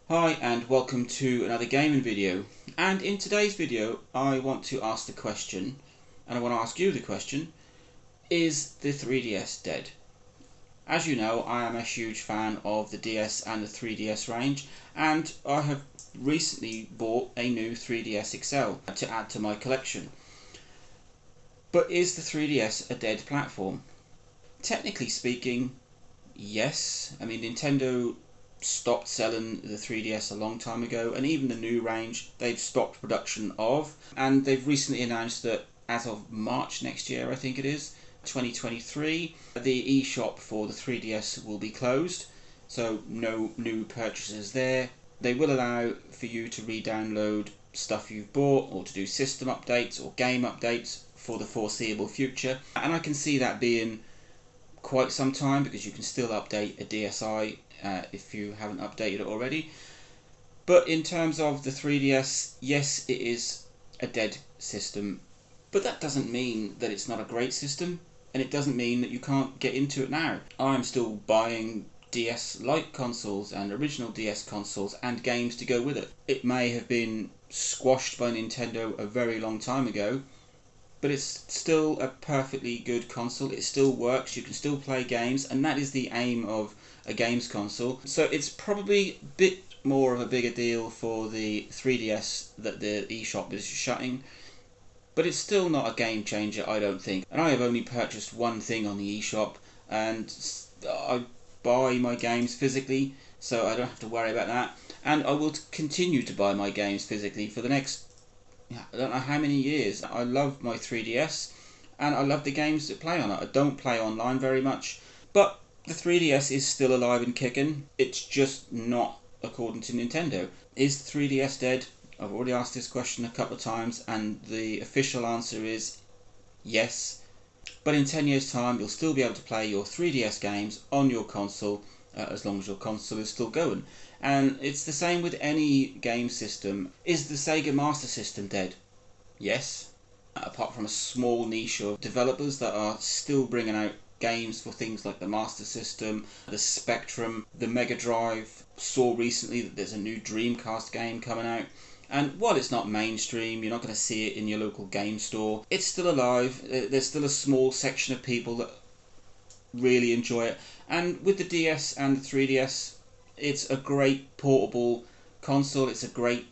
Hi and welcome to another gaming video, and in today's video I want to ask the question, and I want to ask you the question: is the 3DS dead? As you know, I am a huge fan of the DS and the 3DS range, and I have recently bought a new 3DS XL to add to my collection. But is the 3DS a dead platform? Technically speaking, yes. I mean, Nintendo stopped selling the 3DS a long time ago, and even the new range they've stopped production of, and they've recently announced that as of March next year, I think it is 2023, the eShop for the 3DS will be closed, so no new purchases there. They will allow for you to re-download stuff you've bought or to do system updates or game updates for the foreseeable future, and I can see that being quite some time because you can still update a DSi if you haven't updated it already. But in terms of the 3DS, yes, it is a dead system, but that doesn't mean that it's not a great system, and it doesn't mean that you can't get into it now. I'm still buying DS Lite consoles and original DS consoles and games to go with it. It may have been squashed by Nintendo a very long time ago, but it's still a perfectly good console. It still works, you can still play games, and that is the aim of a games console. So it's probably a bit more of a bigger deal for the 3DS that the eShop is shutting, but it's still not a game changer, I don't think. And I have only purchased one thing on the eShop, and I buy my games physically, so I don't have to worry about that. And I will continue to buy my games physically for the next, I don't know how many years. I love my 3DS and I love the games that play on it. I don't play online very much, but the 3DS is still alive and kicking. It's just not according to Nintendo. Is the 3DS dead? I've already asked this question a couple of times, and the official answer is yes. But in 10 years time you'll still be able to play your 3DS games on your console, as long as your console is still going. And it's the same with any game system. Is the Sega Master System dead? Yes. Apart from a small niche of developers that are still bringing out games for things like the Master System, the Spectrum, the Mega Drive. Saw recently that there's a new Dreamcast game coming out. And while it's not mainstream, you're not going to see it in your local game store, it's still alive. There's still a small section of people that really enjoy it. And with the DS and the 3DS, it's a great portable console. It's a great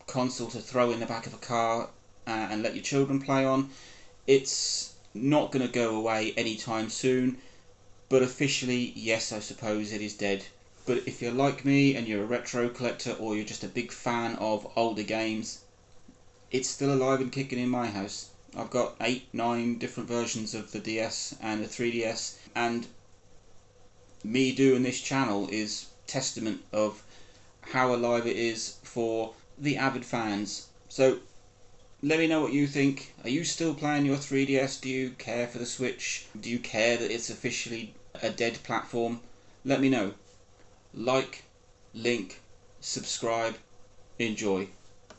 console to throw in the back of a car and let your children play on. It's not going to go away anytime soon, but officially, yes, I suppose it is dead. But if you're like me and you're a retro collector, or you're just a big fan of older games, it's still alive and kicking in my house. I've got 8-9 different versions of the DS and the 3DS, and me doing this channel is testament of how alive it is for the avid fans. So let me know what you think. Are you still playing your 3DS? Do you care for the Switch? Do you care that it's officially a dead platform? Let me know. Like, link, subscribe, enjoy.